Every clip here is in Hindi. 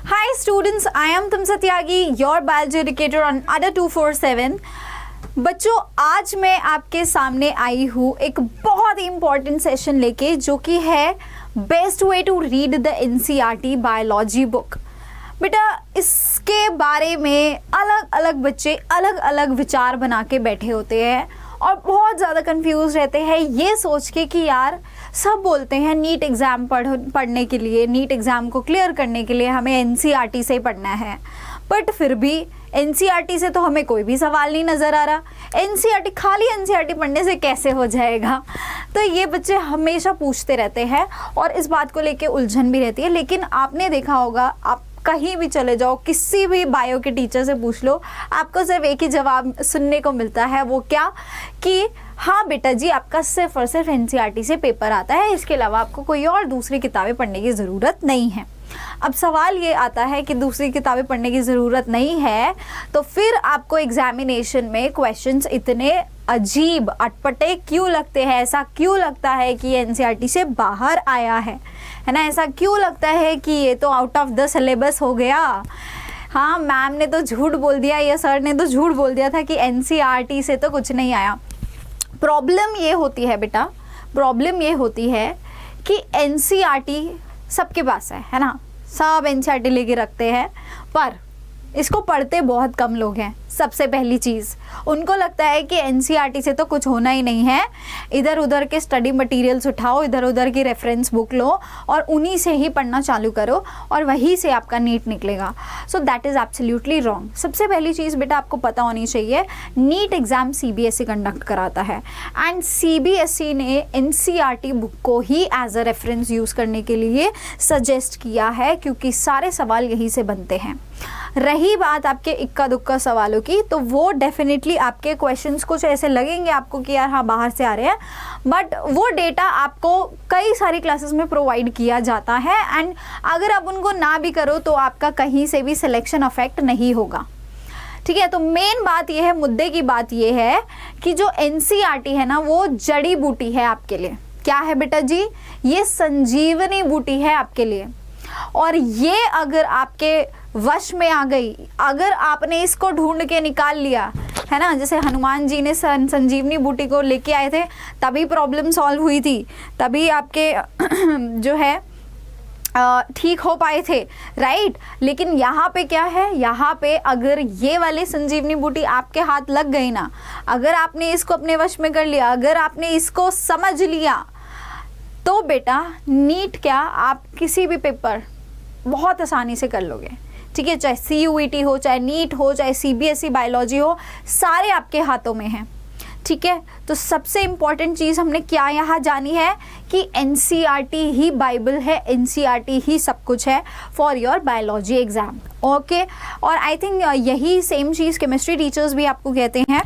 Hi students, I am Tumsa Tyagi, your biology educator on ADA 247. बच्चों, आज मैं आपके सामने आई हूँ एक बहुत ही इम्पॉर्टेंट सेशन लेके, जो कि है best way to read the NCERT biology book. बेटा, इसके बारे में अलग अलग बच्चे अलग अलग विचार बना के बैठे होते हैं और बहुत ज़्यादा कंफ्यूज रहते हैं ये सोच के कि यार सब बोलते हैं नीट एग्ज़ाम पढ़ने के लिए, नीट एग्ज़ाम को क्लियर करने के लिए हमें NCERT से ही पढ़ना है, बट फिर भी NCERT से तो हमें कोई भी सवाल नहीं नज़र आ रहा। खाली NCERT पढ़ने से कैसे हो जाएगा? तो ये बच्चे हमेशा पूछते रहते हैं और इस बात को लेके उलझन भी रहती है। लेकिन आपने देखा होगा, आप कहीं भी चले जाओ, किसी भी बायो के टीचर से पूछ लो, आपको सिर्फ एक ही जवाब सुनने को मिलता है। वो क्या कि हाँ बेटा जी, आपका सिर्फ और सिर्फ NCERT से पेपर आता है, इसके अलावा आपको कोई और दूसरी किताबें पढ़ने की ज़रूरत नहीं है। अब सवाल ये आता है कि दूसरी किताबें पढ़ने की ज़रूरत नहीं है तो फिर आपको एग्जामिनेशन में क्वेश्चंस इतने अजीब अटपटे क्यों लगते हैं? ऐसा क्यों लगता है कि NCERT से बाहर आया है ना? ऐसा क्यों लगता है कि ये तो आउट ऑफ द सिलेबस हो गया? हाँ, मैम ने तो झूठ बोल दिया या सर ने तो झूठ बोल दिया था कि NCERT से तो कुछ नहीं आया। प्रॉब्लम ये होती है बेटा, प्रॉब्लम ये होती है कि NCERT सबके पास है ना? सब NCERT लेके रखते हैं, पर इसको पढ़ते बहुत कम लोग हैं। सबसे पहली चीज़, उनको लगता है कि NCERT से तो कुछ होना ही नहीं है, इधर उधर के स्टडी मटेरियल्स उठाओ, इधर उधर की रेफरेंस बुक लो और उन्हीं से ही पढ़ना चालू करो और वहीं से आपका नीट निकलेगा। So that is absolutely wrong. सबसे पहली चीज़ बेटा आपको पता होनी चाहिए, नीट एग्ज़ाम CBSE कंडक्ट कराता है एंड CBSE ने NCERT बुक को ही एज अ रेफरेंस यूज़ करने के लिए सजेस्ट किया है, क्योंकि सारे सवाल यहीं से बनते हैं। रही बात आपके इक्का दुक्का सवालों की, तो वो डेफिनेटली आपके क्वेश्चंस कुछ ऐसे लगेंगे आपको कि यार हाँ बाहर से आ रहे हैं, बट वो डेटा आपको कई सारी क्लासेस में प्रोवाइड किया जाता है एंड अगर आप उनको ना भी करो तो आपका कहीं से भी सिलेक्शन अफेक्ट नहीं होगा। ठीक है, तो मेन बात ये है, मुद्दे की बात ये है कि जो NCERT है ना, वो जड़ी बूटी है आपके लिए। क्या है बेटा जी? ये संजीवनी बूटी है आपके लिए, और ये अगर आपके वश में आ गई, अगर आपने इसको ढूंढ के निकाल लिया है ना, जैसे हनुमान जी ने संजीवनी बूटी को लेके आए थे, तभी प्रॉब्लम सॉल्व हुई थी, तभी आपके जो है ठीक हो पाए थे, राइट? लेकिन यहाँ पे क्या है, यहाँ पे अगर ये वाली संजीवनी बूटी आपके हाथ लग गई ना, अगर आपने इसको अपने वश में कर लिया, अगर आपने इसको समझ लिया, तो बेटा नीट क्या, आप किसी भी पेपर बहुत आसानी से कर लोगे। ठीक है, चाहे CUET हो, चाहे नीट हो, चाहे CBSE बायोलॉजी हो, सारे आपके हाथों में हैं। ठीक है, तो सबसे इम्पॉर्टेंट चीज़ हमने क्या यहाँ जानी है कि NCERT ही बाइबल है, NCERT ही सब कुछ है for your biology exam. Okay, और आई थिंक यही सेम चीज़ केमिस्ट्री टीचर्स भी आपको कहते हैं।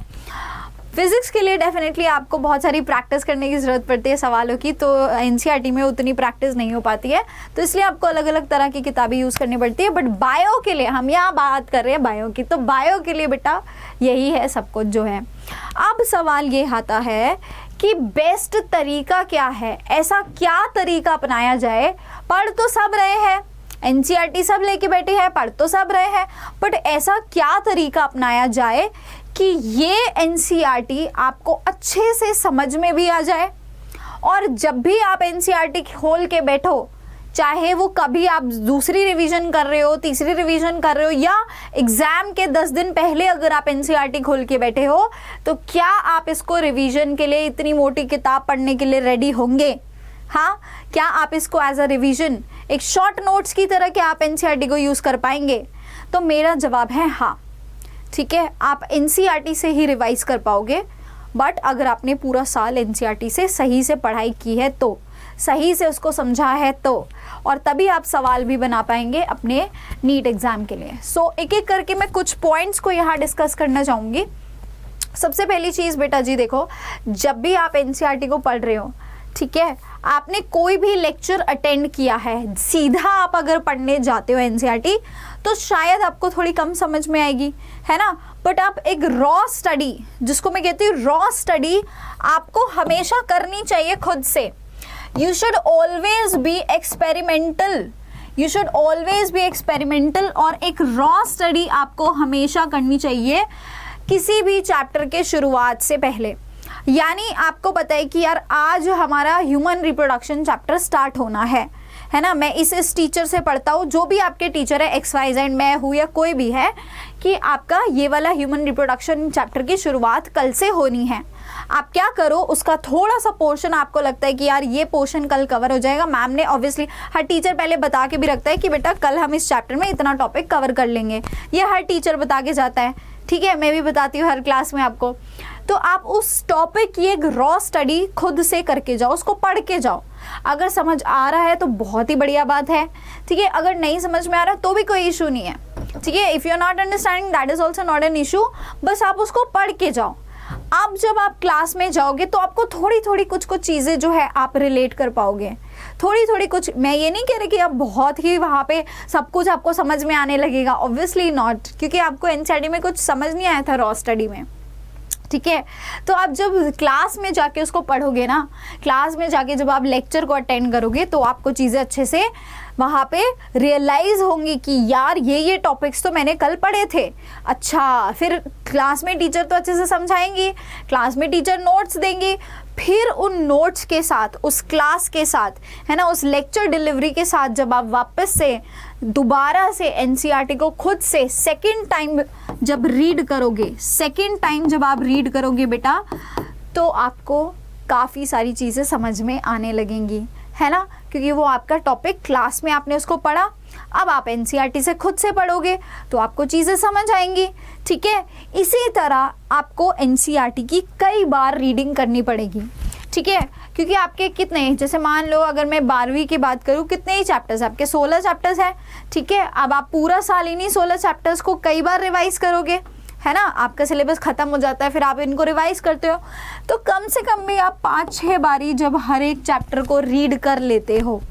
फिज़िक्स के लिए डेफिनेटली आपको बहुत सारी प्रैक्टिस करने की ज़रूरत पड़ती है सवालों की, तो NCERT में उतनी प्रैक्टिस नहीं हो पाती है, तो इसलिए आपको अलग अलग तरह की किताबें यूज़ करनी पड़ती है। बट बायो के लिए, हम यहाँ बात कर रहे हैं बायो की, तो बायो के लिए बेटा यही है सब कुछ जो है। अब सवाल ये आता है कि बेस्ट तरीका क्या है, ऐसा क्या तरीका अपनाया जाए? पढ़ तो सब रहे हैं, NCERT सब लेके बैठे हैं, पढ़ तो सब रहे हैं, बट ऐसा क्या तरीका अपनाया जाए कि ये NCERT आपको अच्छे से समझ में भी आ जाए, और जब भी आप NCERT खोल के बैठो, चाहे वो कभी आप दूसरी रिवीजन कर रहे हो, तीसरी रिवीजन कर रहे हो, या एग्ज़ाम के 10 दिन पहले अगर आप NCERT खोल के बैठे हो, तो क्या आप इसको रिवीजन के लिए, इतनी मोटी किताब पढ़ने के लिए रेडी होंगे? हाँ, क्या आप इसको एज अ रिवीजन, एक शॉर्ट नोट्स की तरह क्या आप NCERT को यूज़ कर पाएंगे? तो मेरा जवाब है हाँ। ठीक है, आप NCERT से ही रिवाइज कर पाओगे, बट अगर आपने पूरा साल NCERT से सही से पढ़ाई की है, तो सही से उसको समझा है, तो और तभी आप सवाल भी बना पाएंगे अपने नीट एग्ज़ाम के लिए। सो एक एक करके मैं कुछ पॉइंट्स को यहाँ डिस्कस करना चाहूँगी। सबसे पहली चीज़ बेटा जी देखो, जब भी आप NCERT को पढ़ रहे हो, ठीक है, आपने कोई भी लेक्चर अटेंड किया है, सीधा आप अगर पढ़ने जाते हो NCERT, तो शायद आपको थोड़ी कम समझ में आएगी, है ना? बट आप एक रॉ स्टडी, जिसको मैं कहती हूँ रॉ स्टडी, आपको हमेशा करनी चाहिए खुद से। You should always be experimental, you should always be experimental, और एक रॉ स्टडी आपको हमेशा करनी चाहिए किसी भी चैप्टर के शुरुआत से पहले। यानी आपको पता है कि यार आज हमारा ह्यूमन रिप्रोडक्शन चैप्टर स्टार्ट होना है ना, मैं इस टीचर से पढ़ता हूँ, जो भी आपके टीचर है XYZ, मैं हूँ या कोई भी है, कि आपका ये वाला ह्यूमन रिप्रोडक्शन चैप्टर की शुरुआत कल से होनी है। आप क्या करो, उसका थोड़ा सा पोर्शन आपको लगता है कि यार ये पोर्शन कल कवर हो जाएगा, मैम ने ऑब्वियसली हर टीचर पहले बता के भी रखता है कि बेटा कल हम इस चैप्टर में इतना टॉपिक कवर कर लेंगे, ये हर टीचर बता के जाता है, ठीक है, मैं भी बताती हूँ हर क्लास में आपको। तो आप उस टॉपिक की एक रॉ स्टडी खुद से करके जाओ, उसको पढ़ के जाओ। अगर समझ आ रहा है तो बहुत ही बढ़िया बात है, ठीक है, अगर नहीं समझ में आ रहा तो भी कोई इशू नहीं है, ठीक है, if you are not understanding that is also not an issue, बस आप उसको पढ़ के जाओ। अब जब आप क्लास में जाओगे तो आपको थोड़ी थोड़ी कुछ चीज़ें जो है आप रिलेट कर पाओगे, थोड़ी थोड़ी कुछ, मैं ये नहीं कह रही कि आप बहुत ही वहाँ पे सब कुछ आपको समझ में आने लगेगा, ऑब्वियसली नॉट, क्योंकि आपको एनसीईआरटी में कुछ समझ नहीं आया था रॉ स्टडी में, ठीक है। तो आप जब क्लास में जाके उसको पढ़ोगे ना, क्लास में जाके जब आप लेक्चर को अटेंड करोगे तो आपको चीज़ें अच्छे से वहाँ पे रियलाइज़ होंगी कि यार ये टॉपिक्स तो मैंने कल पढ़े थे। अच्छा, फिर क्लास में टीचर तो अच्छे से समझाएंगी, क्लास में टीचर नोट्स देंगी, फिर उन नोट्स के साथ, उस क्लास के साथ, है ना, उस लेक्चर डिलीवरी के साथ जब आप वापस से दोबारा से एनसीईआरटी को खुद से सेकंड टाइम जब रीड करोगे, सेकंड टाइम जब आप रीड करोगे बेटा, तो आपको काफ़ी सारी चीज़ें समझ में आने लगेंगी, है ना, क्योंकि वो आपका टॉपिक क्लास में आपने उसको पढ़ा, अब आप एनसीईआरटी से खुद से पढ़ोगे तो आपको चीज़ें समझ आएंगी, ठीक है। इसी तरह आपको एनसीईआरटी की कई बार रीडिंग करनी पड़ेगी, ठीक है, क्योंकि आपके कितने, जैसे मान लो अगर मैं 12वीं की बात करूँ, कितने ही चैप्टर्स, आपके 16 चैप्टर्स हैं, ठीक है। अब आप पूरा साल इन्हीं 16 चैप्टर्स को कई बार रिवाइज करोगे, है ना, आपका सिलेबस ख़त्म हो जाता है, फिर आप इनको रिवाइज करते हो, तो कम से कम भी आप 5-6 बारी जब हर एक चैप्टर को रीड कर लेते हो,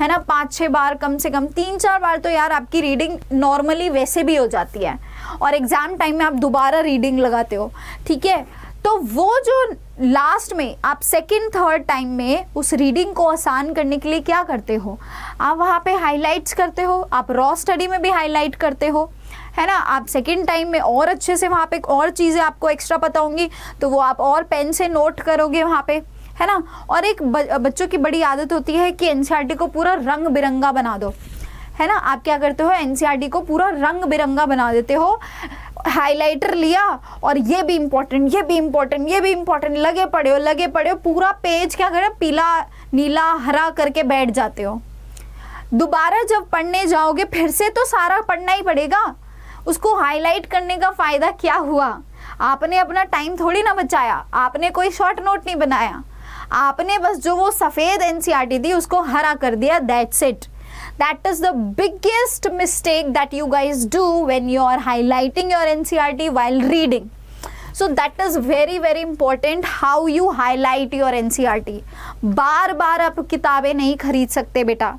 है ना, 5-6 बार, कम से कम 3-4 बार तो यार आपकी रीडिंग नॉर्मली वैसे भी हो जाती है, और एग्ज़ाम टाइम में आप दोबारा रीडिंग लगाते हो, ठीक है। तो वो जो लास्ट में आप सेकंड थर्ड टाइम में उस रीडिंग को आसान करने के लिए क्या करते हो, आप वहाँ पे हाइलाइट्स करते हो, आप रॉ स्टडी में भी हाईलाइट करते हो, है ना, आप सेकंड टाइम में और अच्छे से वहाँ पे और चीज़ें आपको एक्स्ट्रा पता होंगी तो वो आप और पेन से नोट करोगे वहाँ पे, है ना। और एक बच्चों की बड़ी आदत होती है कि एनसीईआरटी को पूरा रंग बिरंगा बना दो, है ना, आप क्या करते हो, एनसीईआरटी को पूरा रंग बिरंगा बना देते हो, हाइलाइटर लिया और ये भी इम्पोर्टेंट, ये भी इम्पोर्टेंट, ये भी इम्पोर्टेंट, लगे पड़े हो, पूरा पेज क्या करें, पीला नीला हरा करके बैठ जाते हो। दोबारा जब पढ़ने जाओगे फिर से तो सारा पढ़ना ही पड़ेगा, उसको हाईलाइट करने का फ़ायदा क्या हुआ, आपने अपना टाइम थोड़ी ना बचाया, आपने कोई शॉर्ट नोट नहीं बनाया, आपने बस जो वो सफ़ेद एनसीईआरटी थी उसको हरा कर दिया, that's it. That is the biggest mistake that you guys do when you are highlighting your NCERT while reading. So that is very very important how you highlight your NCERT. बार बार आप किताबें नहीं खरीद सकते बेटा,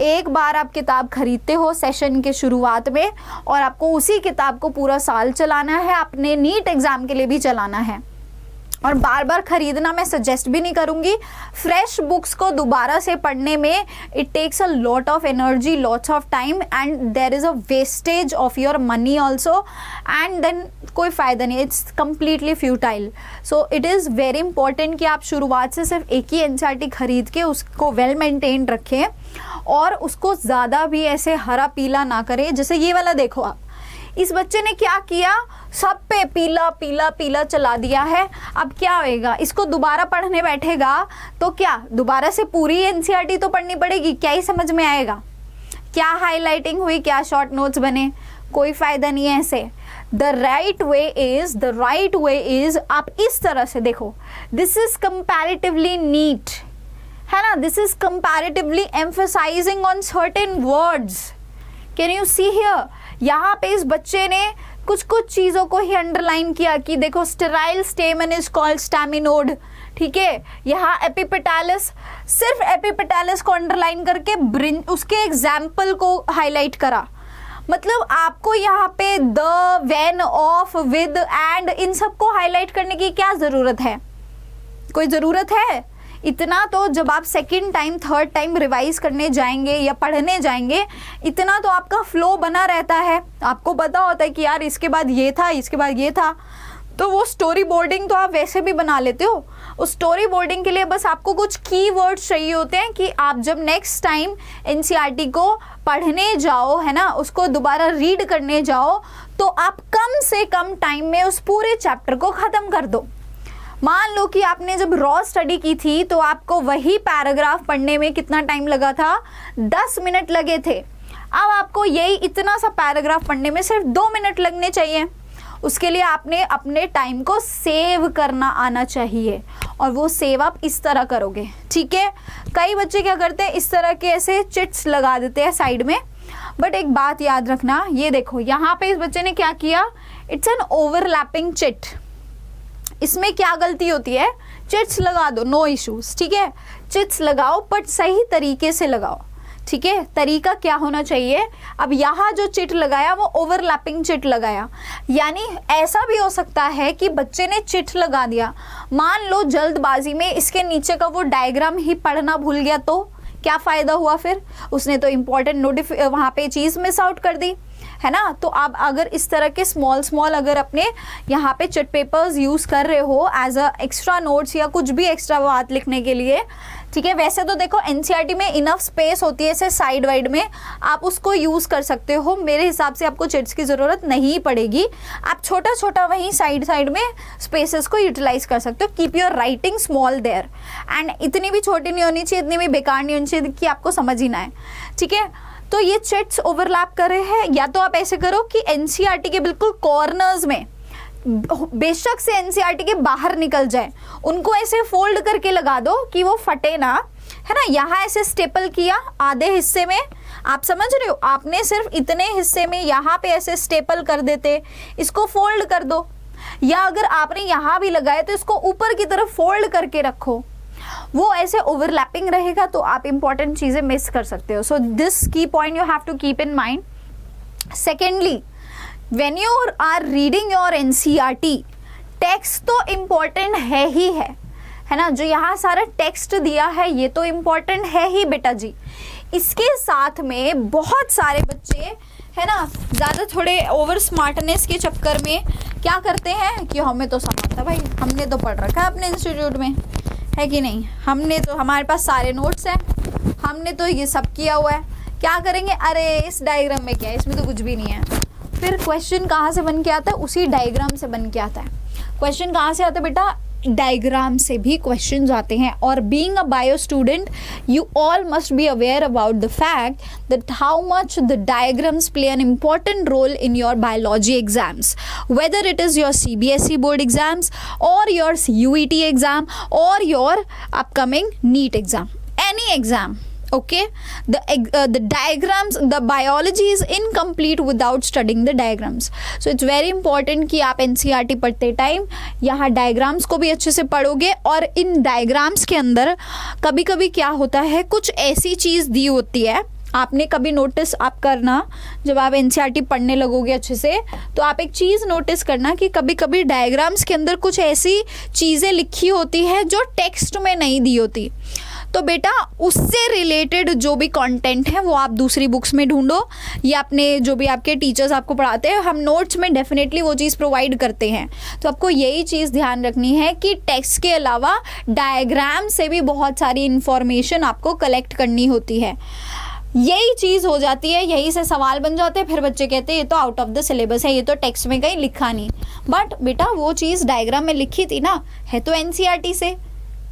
एक बार आप किताब खरीदते हो सेशन के शुरुआत में और आपको उसी किताब को पूरा साल चलाना है, अपने नीट एग्ज़ाम के लिए भी चलाना है, और बार बार खरीदना मैं सजेस्ट भी नहीं करूँगी। फ्रेश बुक्स को दोबारा से पढ़ने में it takes a lot of energy, lots of time, and there is a wastage of your money also, and then कोई फ़ायदा नहीं, it's completely futile. So it is very important कि आप शुरुआत से सिर्फ एक ही एनसीईआरटी खरीद के उसको वेल मेंटेन रखें और उसको ज़्यादा भी ऐसे हरा पीला ना करें। जैसे ये वाला देखो आप, इस बच्चे ने क्या किया, सब पे पीला पीला पीला चला दिया है। अब क्या होएगा, इसको दोबारा पढ़ने बैठेगा तो क्या दोबारा से पूरी एनसीईआरटी तो पढ़नी पड़ेगी, क्या ही समझ में आएगा, क्या हाईलाइटिंग हुई, क्या शॉर्ट नोट्स बने, कोई फ़ायदा नहीं है ऐसे। द राइट वे इज़ आप इस तरह से देखो, दिस इज़ कंपैरेटिवली नीट, है ना, this is comparatively emphasising on certain words. Can you see here, यहाँ पे इस बच्चे ने कुछ चीज़ों को ही अंडरलाइन किया कि देखो स्टेराइल स्टेमन इज कॉल्ड स्टैमिनोड, ठीक है, यहाँ एपिपेटालिस, सिर्फ एपिपेटालिस को अंडरलाइन करके उसके एग्जाम्पल को हाईलाइट करा। मतलब आपको यहाँ पे the, when, of, with, and in सब को हाईलाइट करने की क्या ज़रूरत है, कोई ज़रूरत है? इतना तो जब आप second time third time revise करने जाएंगे या पढ़ने जाएंगे, इतना तो आपका फ्लो बना रहता है, आपको पता होता है कि यार इसके बाद ये था, इसके बाद ये था। तो वो स्टोरी बोर्डिंग तो आप वैसे भी बना लेते हो। उस स्टोरी बोर्डिंग के लिए बस आपको कुछ कीवर्ड्स चाहिए होते हैं कि आप जब नेक्स्ट टाइम एनसीईआरटी को पढ़ने जाओ, है ना, उसको दोबारा रीड करने जाओ, तो आप कम से कम टाइम में उस पूरे चैप्टर को ख़त्म कर दो। मान लो कि आपने जब रॉ स्टडी की थी तो आपको वही पैराग्राफ पढ़ने में कितना टाइम लगा था, 10 मिनट लगे थे। अब आपको यही इतना सा पैराग्राफ पढ़ने में सिर्फ 2 मिनट लगने चाहिए। उसके लिए आपने अपने टाइम को सेव करना आना चाहिए, और वो सेव आप इस तरह करोगे, ठीक है। कई बच्चे क्या करते हैं, इस तरह के ऐसे चिट्स लगा देते हैं साइड में, बट एक बात याद रखना, ये देखो यहाँ पे इस बच्चे ने क्या किया, इट्स एन ओवरलैपिंग चिट। इसमें क्या गलती होती है, चिट्स लगा दो, नो इश्यूज, ठीक है, चिट्स लगाओ बट सही तरीके से लगाओ, ठीक है। तरीका क्या होना चाहिए, अब यहाँ जो चिट लगाया वो ओवरलैपिंग चिट लगाया, यानी ऐसा भी हो सकता है कि बच्चे ने चिट लगा दिया, मान लो जल्दबाजी में इसके नीचे का वो डायग्राम ही पढ़ना भूल गया, तो क्या फ़ायदा हुआ, फिर उसने तो इम्पॉर्टेंट वहाँ पे चीज़ मिस आउट कर दी, है ना। तो आप अगर इस तरह के स्मॉल अगर अपने यहाँ पे चिट पेपर्स यूज़ कर रहे हो एज अ एक्स्ट्रा नोट्स या कुछ भी एक्स्ट्रा बात लिखने के लिए, ठीक है। वैसे तो देखो एनसीईआरटी में इनफ स्पेस होती है ऐसे साइड वाइड में, आप उसको यूज़ कर सकते हो। मेरे हिसाब से आपको चिट्स की ज़रूरत नहीं पड़ेगी, आप छोटा छोटा वहीं साइड में स्पेसेस को यूटिलाइज कर सकते हो। Keep your writing small there, and इतनी भी छोटी नहीं होनी चाहिए, इतनी भी बेकार नहीं होनी चाहिए कि आपको समझ ही ना आए, ठीक है। तो ये चिट्स ओवरलैप कर रहे हैं, या तो आप ऐसे करो कि एनसीईआरटी के बिल्कुल कॉर्नर्स में, बेशक से एनसीईआरटी के बाहर निकल जाए, उनको ऐसे फोल्ड करके लगा दो कि वो फटे ना, है ना। यहाँ ऐसे स्टेपल किया आधे हिस्से में, आप समझ रहे हो, आपने सिर्फ इतने हिस्से में यहाँ पे ऐसे स्टेपल कर देते, इसको फोल्ड कर दो, या अगर आपने यहाँ भी लगाए तो इसको ऊपर की तरफ फोल्ड करके रखो, वो ऐसे ओवरलैपिंग रहेगा तो आप इंपॉर्टेंट चीज़ें मिस कर सकते हो। So this key point you have to keep in mind. Secondly, when you are reading your NCERT, text तो इम्पॉर्टेंट है ही है ना, जो यहाँ सारा टेक्स्ट दिया है ये तो इम्पॉर्टेंट है ही बेटा जी। इसके साथ में बहुत सारे बच्चे, है ना, ज़्यादा थोड़े ओवर स्मार्टनेस के चक्कर में क्या करते हैं कि हमें तो सब आता भाई, हमने तो पढ़ रखा है अपने इंस्टीट्यूट में, है कि नहीं, हमने तो, हमारे पास सारे नोट्स हैं, हमने तो ये सब किया हुआ है, क्या करेंगे, अरे इस डायग्राम में क्या है, इसमें तो कुछ भी नहीं है। फिर क्वेश्चन कहाँ से बन के आता है, उसी डायग्राम से बन के आता है। क्वेश्चन कहाँ से आता है बेटा, डायग्राम से भी क्वेश्चंस आते हैं। और being a bio student, you all must be aware about the fact that how much the diagrams play an important role in your biology exams, whether it is your CBSE board exams or your UET exam or your upcoming NEET exam, any exam, okay. The diagrams, the biology is incomplete without studying the diagrams. So it's very important कि आप NCERT पढ़ते टाइम यहाँ डायग्राम्स को भी अच्छे से पढ़ोगे। और इन डायग्राम्स के अंदर कभी कभी क्या होता है, कुछ ऐसी चीज़ दी होती है, आपने कभी नोटिस आप करना, जब आप NCERT पढ़ने लगोगे अच्छे से, तो आप एक चीज़ नोटिस करना कि कभी कभी डायग्राम्स के अंदर कुछ ऐसी चीज़ें लिखी होती है जो टेक्स्ट में नहीं दी होती। तो बेटा उससे रिलेटेड जो भी कंटेंट है वो आप दूसरी बुक्स में ढूंढो, या अपने जो भी आपके टीचर्स आपको पढ़ाते हैं, हम नोट्स में डेफिनेटली वो चीज़ प्रोवाइड करते हैं। तो आपको यही चीज़ ध्यान रखनी है कि टेक्स्ट के अलावा डायग्राम से भी बहुत सारी इंफॉर्मेशन आपको कलेक्ट करनी होती है। यही चीज़ हो जाती है, यही से सवाल बन जाते हैं, फिर बच्चे कहते हैं ये तो आउट ऑफ द सिलेबस है, ये तो टेक्स्ट में कहीं लिखा नहीं। बट बेटा वो चीज़ डायग्राम में लिखी थी ना, है तो NCERT से।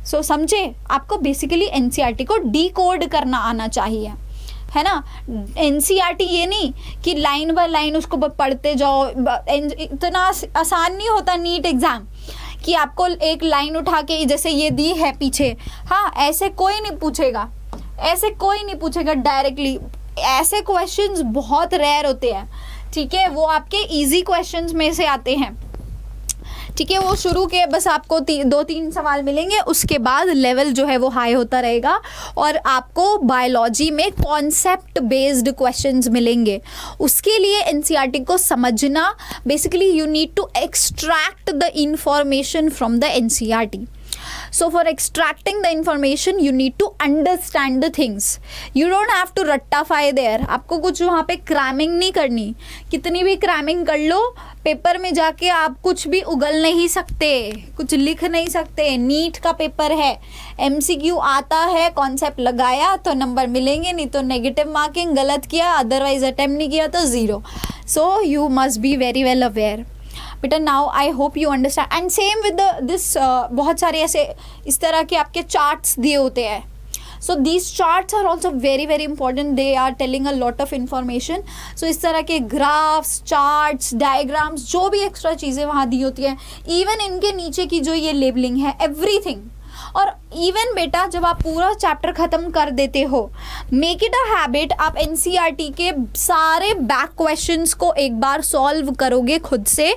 सो समझे, आपको बेसिकली NCERT को डिकोड करना आना चाहिए, है ना। NCERT ये नहीं कि लाइन बाय लाइन उसको पढ़ते जाओ, इतना आसान नहीं होता नीट एग्ज़ाम कि आपको एक लाइन उठा के जैसे ये दी है पीछे, हाँ ऐसे कोई नहीं पूछेगा, ऐसे कोई नहीं पूछेगा डायरेक्टली। ऐसे क्वेश्चंस बहुत रेयर होते हैं, ठीक है, वो आपके इजी क्वेश्चंस में से आते हैं, ठीक है। वो शुरू के बस आपको 2-3 सवाल मिलेंगे, उसके बाद लेवल जो है वो हाई होता रहेगा और आपको बायोलॉजी में कॉन्सेप्ट बेस्ड क्वेश्चंस मिलेंगे। उसके लिए NCERT को समझना, basically you need to extract the information from the NCERT। So for extracting the information you need to understand the things. You don't have to ratify there. आपको कुछ वहाँ पे क्रैमिंग नहीं करनी. कितनी भी क्रैमिंग कर लो, पेपर में जाके आप कुछ भी उगल नहीं सकते, कुछ लिख नहीं सकते. नीट का पेपर है, MCQ आता है, कॉन्सेप्ट लगाया तो नंबर मिलेंगे, नहीं तो नेगेटिव मार्किंग. गलत किया, अदरवाइज अटेम्प्ट नहीं किया तो 0. So you must be very well aware. बेटा now I hope you understand. And same with this, बहुत सारे ऐसे इस तरह के आपके चार्ट्स दिए होते हैं. So these charts are also very very important. They are telling a lot of information. So इस तरह के graphs, charts, diagrams, जो भी extra चीज़ें वहाँ दी होती हैं, even इनके नीचे की जो ये labeling है, everything. और इवन बेटा जब आप पूरा चैप्टर ख़त्म कर देते हो, मेक इट अ हैबिट, आप NCERT के सारे बैक क्वेश्चंस को एक बार सॉल्व करोगे खुद से.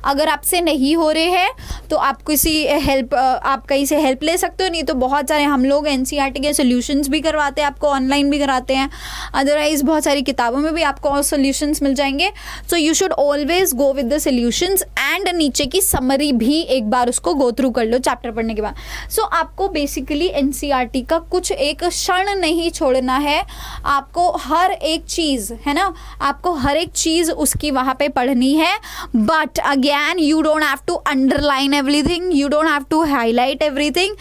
अगर आपसे नहीं हो रहे हैं तो आप आप कहीं से हेल्प ले सकते हो. नहीं तो बहुत सारे हम लोग NCERT के सोल्यूशंस भी करवाते हैं, आपको ऑनलाइन भी कराते हैं. अदरवाइज बहुत सारी किताबों में भी आपको सोल्यूशंस मिल जाएंगे. So you should always go with the solutions. And नीचे की समरी भी एक बार उसको गो थ्रू कर लो चैप्टर पढ़ने के बाद. सो आपको बेसिकली NCERT का कुछ एक क्षण नहीं छोड़ना है. आपको हर एक चीज़ है ना, आपको हर एक चीज़ उसकी वहाँ पे पढ़नी है. But again you don't have to underline everything, you don't have to highlight everything.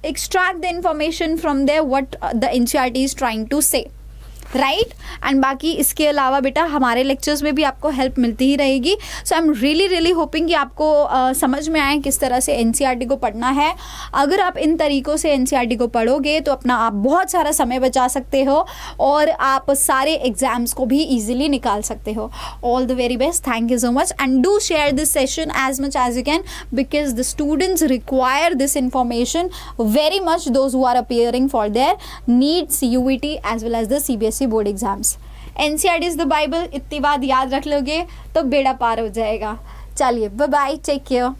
extract the information from there what the NCERT is trying to say. Right. And बाकी इसके अलावा बेटा हमारे लेक्चर्स में भी आपको हेल्प मिलती ही रहेगी. सो आई एम रियली होपिंग कि आपको समझ में आए किस तरह से NCERT को पढ़ना है. अगर आप इन तरीक़ों से NCERT को पढ़ोगे तो अपना आप बहुत सारा समय बचा सकते हो और आप सारे एग्ज़ाम्स को भी ईजिली निकाल सकते हो. All the very best. Thank you so much and do share this session as much as you can because the students require this information very much. Those who are appearing for their NEETs, UET as well as the CBSE board exams. NCERT is the Bible. इतनी बात याद रख लोगे तो बेड़ा पार हो जाएगा. चलिए बाय बाय, टेक केयर.